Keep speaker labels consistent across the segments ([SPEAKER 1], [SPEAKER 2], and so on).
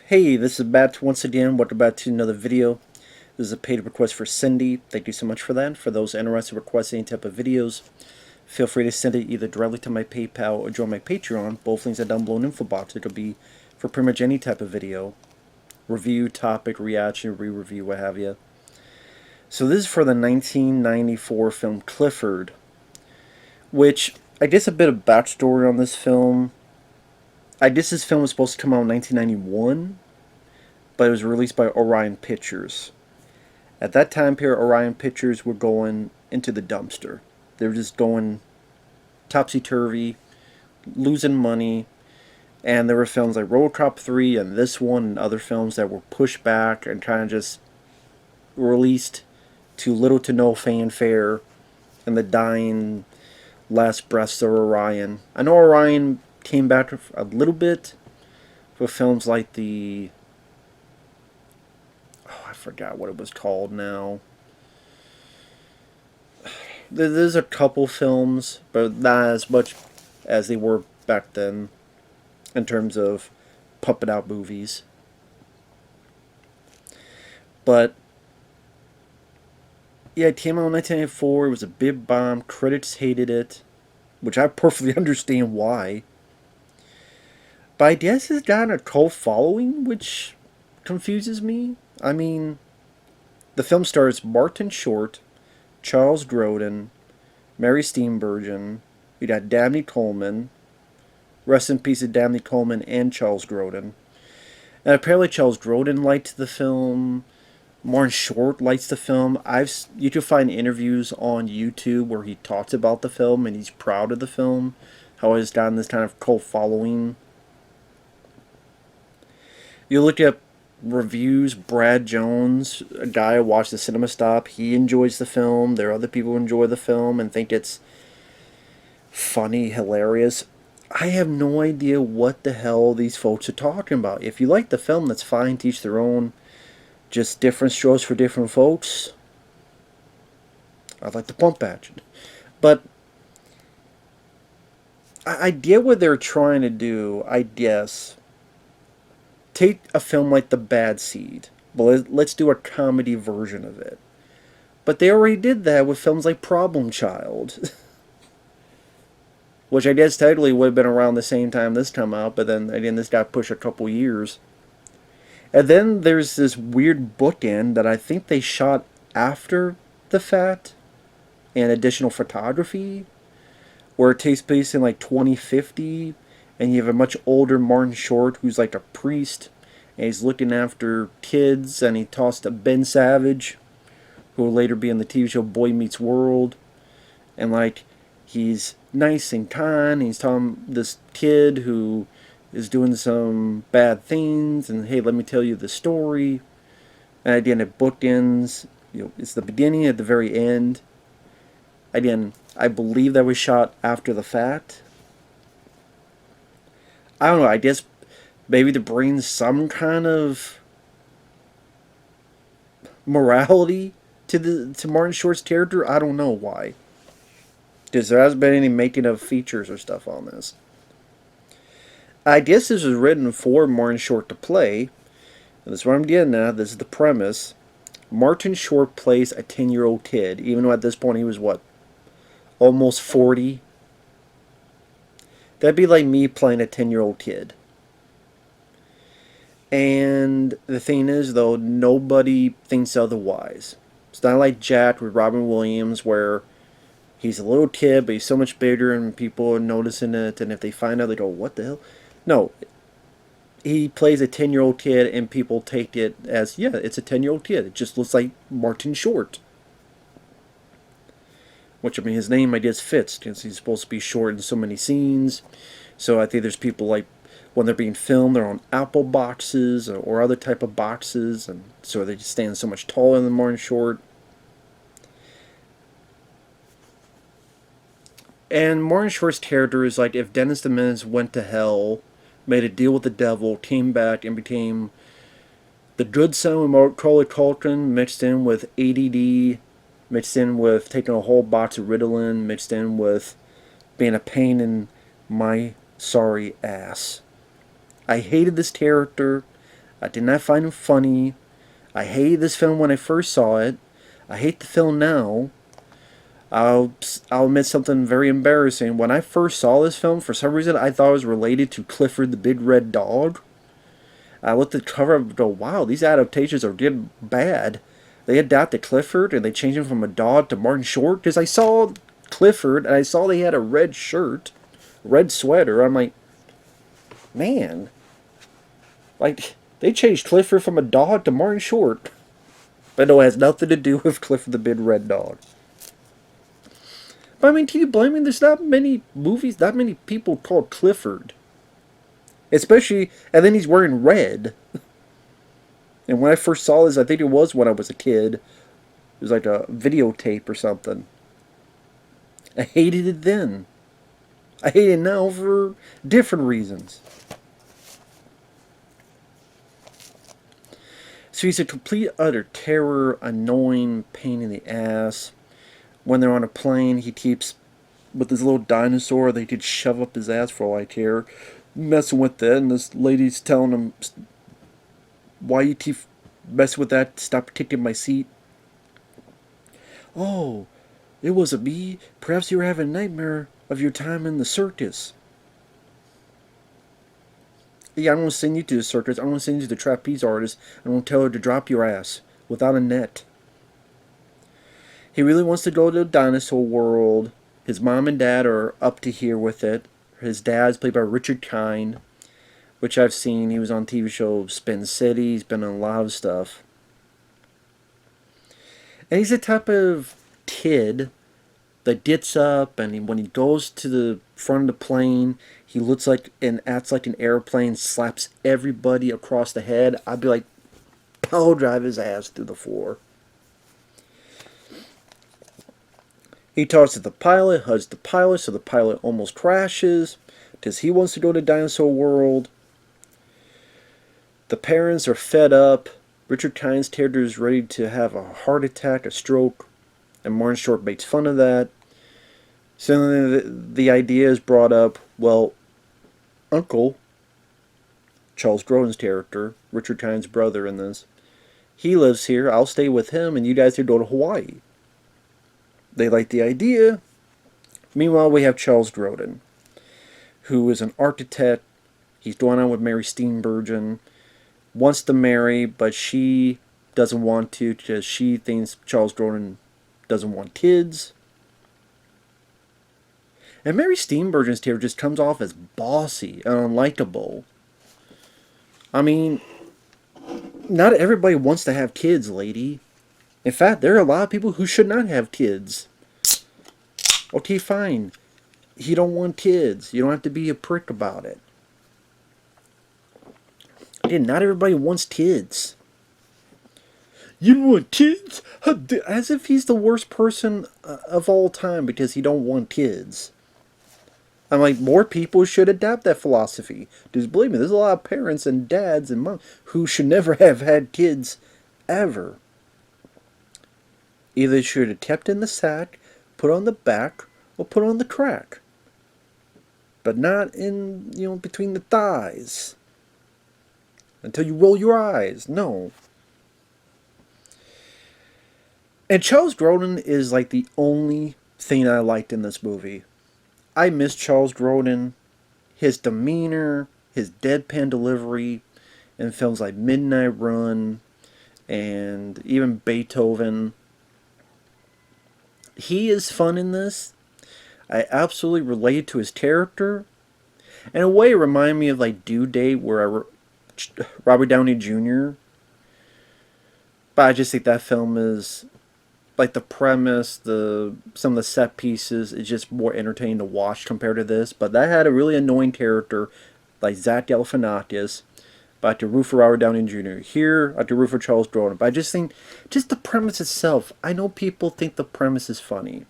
[SPEAKER 1] Hey, this is Bat once again. Welcome back to another video. This is a paid request for Cindy. Thank you so much for that. For those interested in requesting any type of videos, feel free to send it either directly to my PayPal or join my Patreon. Both links are down below in the info box. It'll be for pretty much any type of video. Review, topic, reaction, re-review, what have you. So this is for the 1994 film Clifford, which I guess a bit of backstory on this film. I guess this film was supposed to come out in 1991, but it was released by Orion Pictures. At that time period, Orion Pictures were going into the dumpster. They were just going topsy-turvy, losing money, and there were films like RoboCop 3 and this one and other films that were pushed back and kind of just released to little to no fanfare in the dying last breaths of Orion. I know Orion came back a little bit for films like I forgot what it was called now. There's a couple films, but not as much as they were back then in terms of puppet out movies. But yeah, it came out in 1994. It was a big bomb. Critics hated it, which I perfectly understand why. But I guess it's gotten a cult following, which confuses me. I mean, the film stars Martin Short, Charles Grodin, Mary Steenburgen. We got Dabney Coleman. Rest in peace to Dabney Coleman and Charles Grodin. And apparently Charles Grodin liked the film. Martin Short likes the film. You can find interviews on YouTube where he talks about the film and he's proud of the film. How it's gotten this kind of cult following. You look at reviews, Brad Jones, a guy who watched the Cinema Stop, he enjoys the film. There are other people who enjoy the film and think it's funny, hilarious. I have no idea what the hell these folks are talking about. If you like the film, that's fine, teach their own. Just different strokes for different folks. I'd like to pump at you. But I get what they're trying to do, I guess. Take a film like The Bad Seed. Well, let's do a comedy version of it. But they already did that with films like Problem Child. Which I guess technically would have been around the same time this come out, but then again this got pushed a couple years. And then there's this weird bookend that I think they shot after the fact and additional photography, where it takes place in like 2050, and you have a much older Martin Short who's like a priest, and he's looking after kids, and he talks to Ben Savage, who will later be in the TV show Boy Meets World, and like he's nice and kind. He's telling this kid who is doing some bad things, and hey, let me tell you the story. And again, it bookends. It's the beginning at the very end. Again, I believe that was shot after the fact. I don't know. I guess maybe to bring some kind of morality to Martin Short's character. I don't know why, because there hasn't been any making of features or stuff on this. I guess this was written for Martin Short to play. And this is what I'm getting at. This is the premise. Martin Short plays a 10-year-old kid, even though at this point he was, what, almost 40? That'd be like me playing a 10-year-old kid. And the thing is, though, nobody thinks otherwise. It's not like Jack with Robin Williams, where he's a little kid, but he's so much bigger, and people are noticing it, and if they find out, they go, what the hell? No, he plays a 10-year-old kid, and people take it as, yeah, it's a 10-year-old kid. It just looks like Martin Short. Which, I mean, his name, I guess, fits, because he's supposed to be short in so many scenes. So I think there's people, like, when they're being filmed, they're on Apple boxes or other type of boxes, and so they just stand so much taller than Martin Short. And Martin Short's character is like if Dennis the Menace went to hell, made a deal with the devil, came back and became the good son with Macaulay Culkin mixed in with ADD, mixed in with taking a whole box of Ritalin, mixed in with being a pain in my sorry ass. I hated this character. I did not find him funny. I hated this film when I first saw it. I hate the film now. I'll admit something very embarrassing. When I first saw this film, for some reason I thought it was related to Clifford the Big Red Dog. I looked at the cover and go, wow, these adaptations are getting bad. They adapted Clifford and they changed him from a dog to Martin Short. Because I saw Clifford and I saw they had a red shirt, red sweater. I'm like, man, like they changed Clifford from a dog to Martin Short. But no, it has nothing to do with Clifford the Big Red Dog. But I mean, can you blame me? There's not many movies, not many people called Clifford. Especially, and then he's wearing red. And when I first saw this, I think it was when I was a kid. It was like a videotape or something. I hated it then. I hate it now for different reasons. So he's a complete utter terror, annoying pain in the ass. When they're on a plane, he keeps with his little dinosaur they could shove up his ass for all I care, messing with that, and this lady's telling him, why you keep messing with that, stop kicking my seat. Oh, it wasn't me. Perhaps you were having a nightmare of your time in the circus. Yeah, I'm going to send you to the circus. I'm going to send you to the trapeze artist. I'm going to tell her to drop your ass without a net. He really wants to go to the dinosaur world. His mom and dad are up to here with it. His dad's played by Richard Kind, which I've seen. He was on TV show Spin City. He's been in a lot of stuff. And he's the type of kid that gets up and when he goes to the front of the plane, he looks like and acts like an airplane, slaps everybody across the head. I'd be like, power drive his ass through the floor. He talks to the pilot, hugs the pilot, so the pilot almost crashes because he wants to go to Dinosaur World. The parents are fed up. Richard Kind's character is ready to have a heart attack, a stroke, and Martin Short makes fun of that. So the idea is brought up, well, Uncle, Charles Grodin's character, Richard Kind's brother in this, he lives here, I'll stay with him, and you guys can go to Hawaii. They like the idea. Meanwhile, we have Charles Grodin, who is an architect. He's going on with Mary Steenburgen, wants to marry, but she doesn't want to because she thinks Charles Grodin doesn't want kids. And Mary Steenburgen's character just comes off as bossy and unlikable. I mean, not everybody wants to have kids, lady. In fact, there are a lot of people who should not have kids. Okay, fine. You don't want kids. You don't have to be a prick about it. Again, not everybody wants kids. You don't want kids? As if he's the worst person of all time because he don't want kids. I'm like, more people should adapt that philosophy. Because believe me, there's a lot of parents and dads and moms who should never have had kids ever. Either should have kept in the sack, put on the back, or put on the crack. But not in, between the thighs. Until you roll your eyes. No. And Charles Grodin is like the only thing I liked in this movie. I miss Charles Grodin. His demeanor, his deadpan delivery in films like Midnight Run and even Beethoven. He is fun in this. I absolutely related to his character. In a way, it reminded me of like Due Date, where Robert Downey Jr. But I just think that film is like the premise, some of the set pieces is just more entertaining to watch compared to this. But that had a really annoying character like Zach Galifianakis. But I have to root for Robert Downey Jr. Here, I have to root for Charles Grodin. But I just think, just the premise itself, I know people think the premise is funny.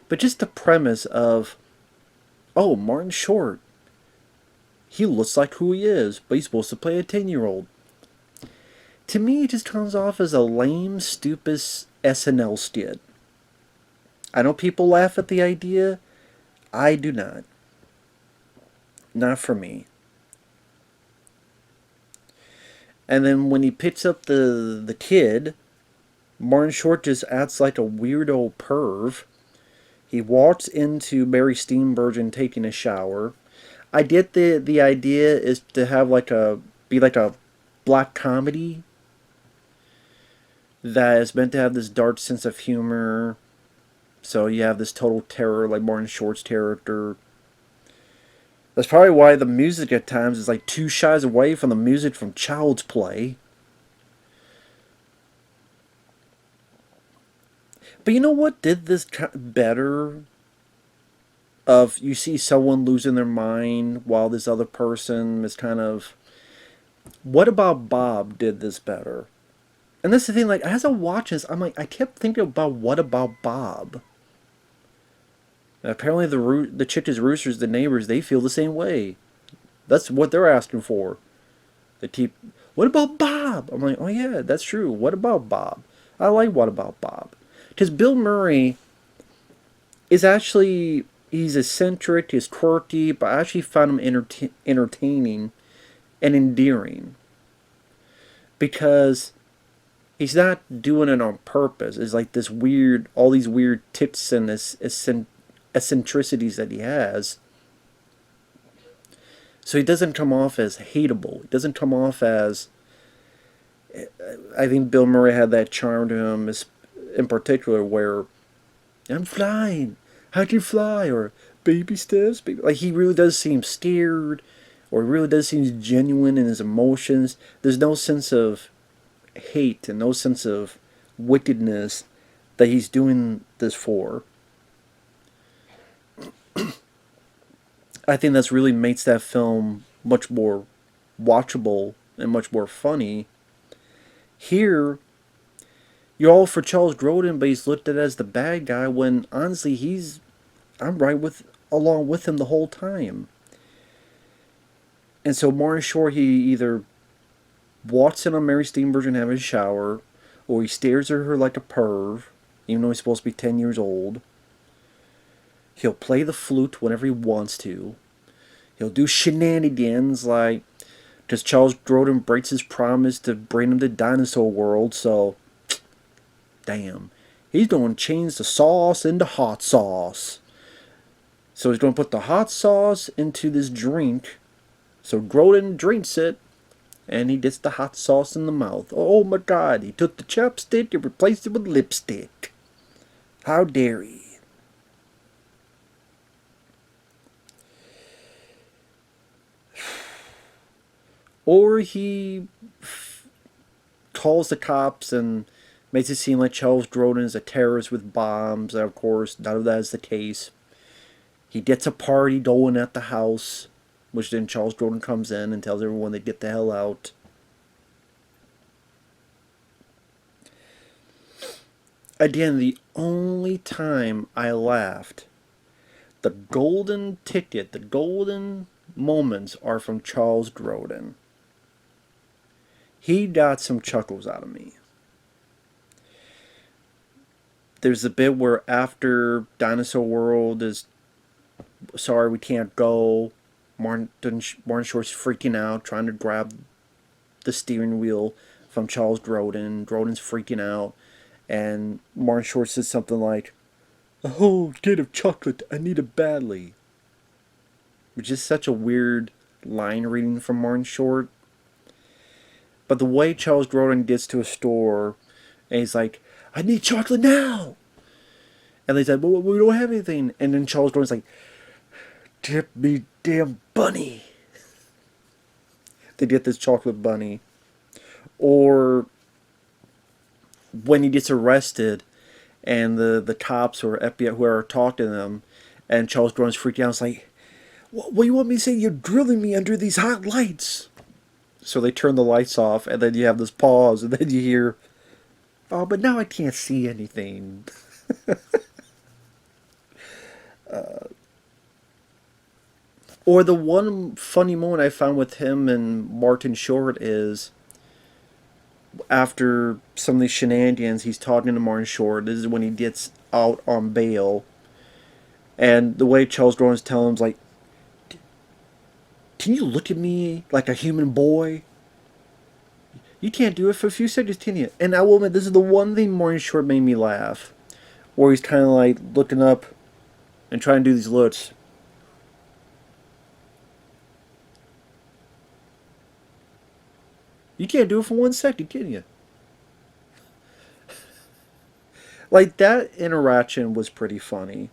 [SPEAKER 1] But just the premise of, oh, Martin Short, he looks like who he is, but he's supposed to play a 10-year-old. To me, it just comes off as a lame, stupid SNL skit. I know people laugh at the idea. I do not. Not for me. And then when he picks up the kid, Martin Short just acts like a weirdo perv. He walks into Mary Steenburgen taking a shower. I get the idea is to have like a be like a black comedy that is meant to have this dark sense of humor. So you have this total terror like Martin Short's character. That's probably why the music at times is like two shies away from the music from Child's Play. But you know what did this better? Of you see someone losing their mind while this other person is kind of. What about Bob did this better? And that's the thing, like, as I watch this, I'm like, I kept thinking about what about Bob? And apparently, the Chickens Roosters, the neighbors, they feel the same way. That's what they're asking for. They keep, what about Bob? I'm like, oh yeah, that's true. What about Bob? I like what about Bob? Because Bill Murray is actually, he's eccentric, he's quirky, but I actually found him entertaining and endearing. Because he's not doing it on purpose. It's like this weird, all these weird tics and eccentricities that he has. So he doesn't come off as hateable. He doesn't come off as. I think Bill Murray had that charm to him, in particular, where I'm flying. How'd you fly? Or baby steps. Baby. Like he really does seem scared, or he really does seem genuine in his emotions. There's no sense of hate and no sense of wickedness that he's doing this for. I think that's really makes that film much more watchable and much more funny. Here, you're all for Charles Grodin, but he's looked at as the bad guy when honestly I'm right with along with him the whole time. And so Martin Short, he either walks in on Mary Steenburgen having a shower, or he stares at her like a perv, even though he's supposed to be 10 years old. He'll play the flute whenever he wants to. He'll do shenanigans like, because Charles Grodin breaks his promise to bring him to Dinosaur World, so, damn. He's going to change the sauce into hot sauce. So he's going to put the hot sauce into this drink, so Grodin drinks it, and he gets the hot sauce in the mouth. Oh my god, he took the chopstick and replaced it with lipstick. How dare he? Or he calls the cops and makes it seem like Charles Grodin is a terrorist with bombs. And of course, none of that is the case. He gets a party going at the house, which then Charles Grodin comes in and tells everyone to get the hell out. Again, the only time I laughed, the golden ticket, the golden moments are from Charles Grodin. He got some chuckles out of me. There's a bit where after Dinosaur World is sorry we can't go, Martin Short's freaking out, trying to grab the steering wheel from Charles Grodin. Grodin's freaking out, and Martin Short says something like, "A whole kid of chocolate, I need it badly." Which is such a weird line reading from Martin Short. But the way Charles Grodin gets to a store, and he's like, "I need chocolate now!" And they said, "Well, we don't have anything." And then Charles Grodin's like, "Tip me damn bunny." They get this chocolate bunny. Or when he gets arrested and the cops or FBI who are talking to them, and Charles Grodin's freaking out, it's like, "What do you want me to say? You're drilling me under these hot lights." So they turn the lights off, and then you have this pause, and then you hear, "Oh, but now I can't see anything." Or the one funny moment I found with him and Martin Short is after some of these shenanigans, he's talking to Martin Short. This is when he gets out on bail. And the way Charles Grodin's telling him is like, "Can you look at me like a human boy? You can't do it for a few seconds, can you? And I will admit, this is the one thing Martin Short made me laugh. Where he's kind of like looking up and trying to do these looks. You can't do it for 1 second, can you? Like, that interaction was pretty funny.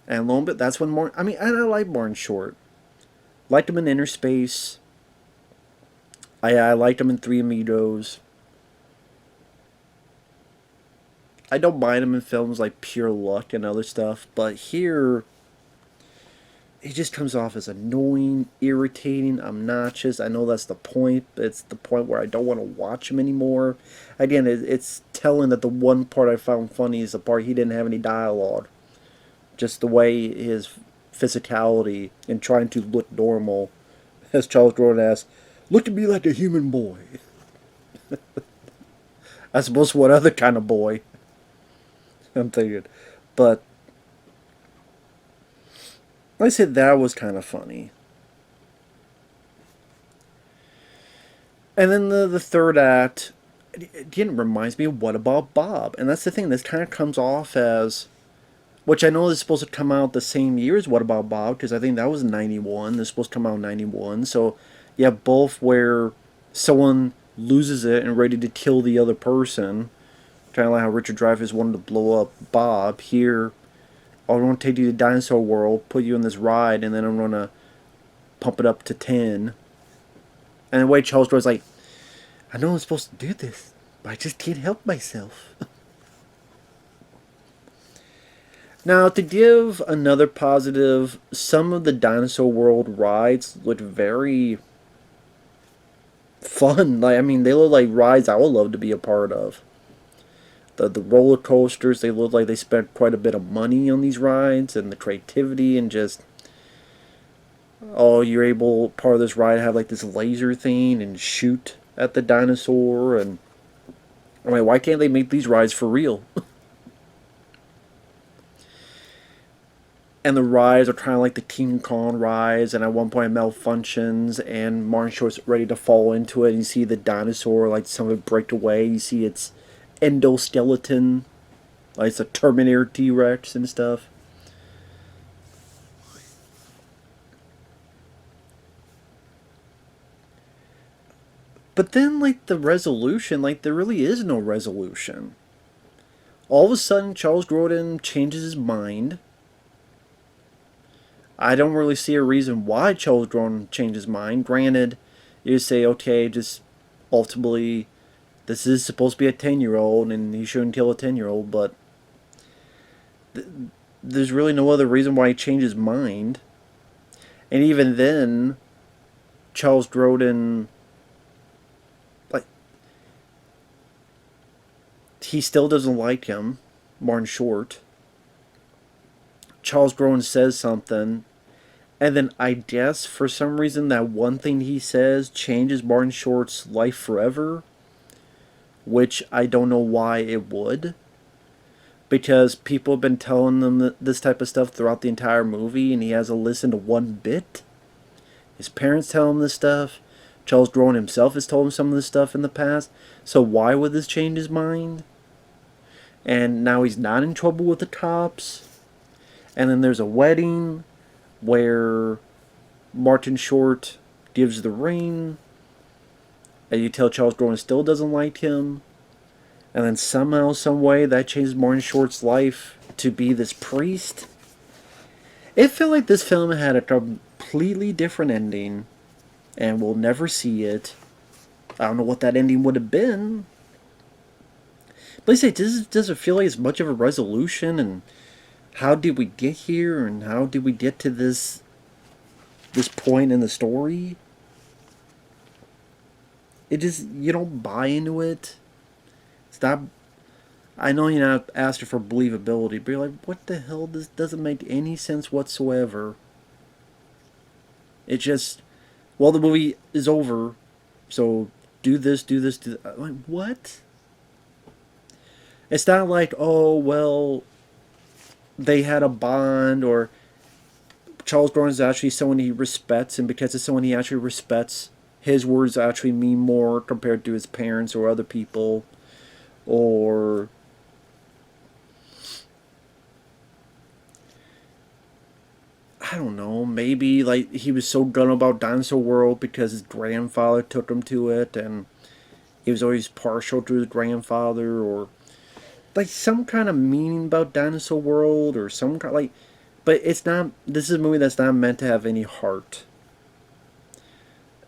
[SPEAKER 1] And lo and behold, that's when Martin... I mean, I like Martin Short. Liked him in Inner Space. I liked him in Three Amigos. I don't mind him in films like Pure Luck and other stuff, but here he just comes off as annoying, irritating, obnoxious. I know that's the point, but it's the point where I don't want to watch him anymore. Again, it's telling that the one part I found funny is the part he didn't have any dialogue. Just the way his physicality and trying to look normal, as Charles Grodin asks, look at me like a human boy. I suppose what other kind of boy? I'm thinking. But like I said, that was kind of funny. And then the third act, again, reminds me of What About Bob? And that's the thing, this kind of comes off as, which I know is supposed to come out the same year as What About Bob, because I think that was 91, they're supposed to come out in 91, so you have both where someone loses it and ready to kill the other person, kind of like how Richard Dreyfuss wanted to blow up Bob. Here, I want to take you to Dinosaur World, put you in this ride, and then I'm going to pump it up to 10. And the way Charles Grodin's like, I know I'm supposed to do this, but I just can't help myself. Now, to give another positive, some of the Dinosaur World rides look very fun. Like, I mean, they look like rides I would love to be a part of. The roller coasters, they look like they spent quite a bit of money on these rides, and the creativity, and just, oh, you're able, part of this ride, have like this laser thing and shoot at the dinosaur. And I'm like, why can't they make these rides for real? And the rides are kind of like the King Kong rides, and at one point it malfunctions, and Martin Short's ready to fall into it, and you see the dinosaur, like some of it break away, you see its endoskeleton, like it's a Terminator T-Rex and stuff. But then, like, the resolution, like, there really is no resolution. All of a sudden, Charles Grodin changes his mind. I don't really see a reason why Charles Grodin changed his mind. Granted, you say, okay, just ultimately, this is supposed to be a 10-year-old, and he shouldn't kill a 10-year-old, but there's really no other reason why he changed his mind. And even then, Charles Grodin, like, he still doesn't like him, Martin Short. Charles Grodin says something, and then I guess for some reason that one thing he says changes Martin Short's life forever, which I don't know why it would. Because people have been telling them this type of stuff throughout the entire movie, and he hasn't listened to one bit. His parents tell him this stuff. Charles Grodin himself has told him some of this stuff in the past. So why would this change his mind? And now he's not in trouble with the cops. And then there's a wedding where Martin Short gives the ring, and you tell Charles Grodin still doesn't like him. And then somehow, some way, that changes Martin Short's life to be this priest. It felt like this film had a completely different ending, and we'll never see it. I don't know what that ending would have been. But I say, does it feel like it's much of a resolution, and how did we get here, and how did we get to this point in the story? It just, you don't buy into it. Stop. I know you're not asking for believability, but you're like, what the hell? This doesn't make any sense whatsoever. It just, well, the movie is over, so do this, do this, do that. I'm like, what? It's not like, oh, well, they had a bond, or Charles Grodin is actually someone he respects, and because it's someone he actually respects, his words actually mean more compared to his parents or other people, or I don't know, maybe like he was so gun about Dinosaur World because his grandfather took him to it and he was always partial to his grandfather, or like some kind of meaning about Dinosaur World, or some kind like. But it's not. This is a movie that's not meant to have any heart.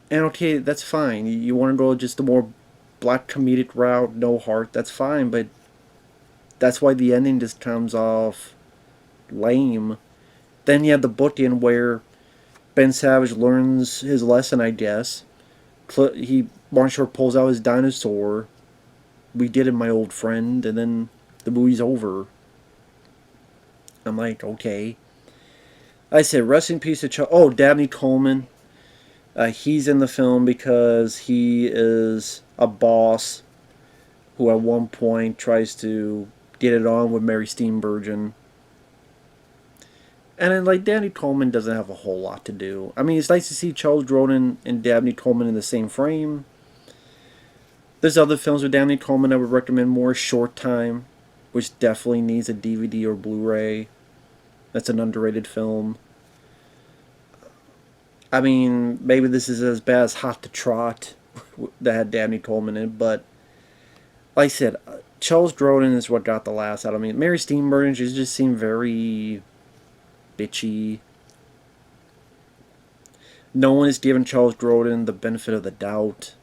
[SPEAKER 1] And okay, that's fine. You want to go just the more black comedic route, no heart. That's fine, but that's why the ending just comes off lame. Then you have the bookend where Ben Savage learns his lesson, I guess. He Marshall pulls out his dinosaur. We did it, my old friend, and then the movie's over. I'm like, okay. I said, rest in peace to Dabney Coleman. He's in the film because he is a boss who at one point tries to get it on with Mary Steenburgen. And then, like, Dabney Coleman doesn't have a whole lot to do. I mean, it's nice to see Charles Grodin and Dabney Coleman in the same frame. There's other films with Dabney Coleman I would recommend more. Short Time, which definitely needs a DVD or Blu-ray. That's an underrated film. I mean, maybe this is as bad as Hot to Trot that had Dabney Coleman in it, but like I said, Charles Grodin is what got the laughs out of me. Mary Steenburgen, she just seemed very bitchy. No one is giving Charles Grodin the benefit of the doubt.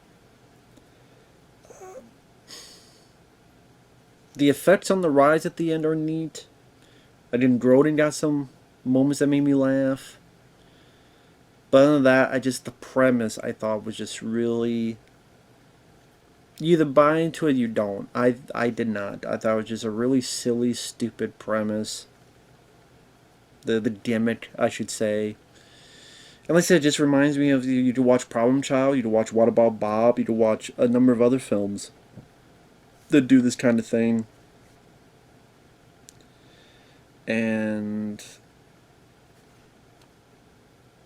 [SPEAKER 1] The effects on the rise at the end are neat. Again, Grodin got some moments that made me laugh. But other than that, the premise I thought was just really. You either buy into it or you don't. I did not. I thought it was just a really silly, stupid premise. The gimmick, I should say. And like I said, it just reminds me of you to watch Problem Child, you to watch What About Bob, you to watch a number of other films that do this kind of thing. And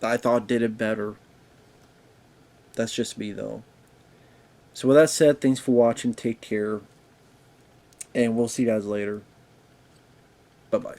[SPEAKER 1] I thought did it better. That's just me, though. So with that said, thanks for watching. Take care. And we'll see you guys later. Bye-bye.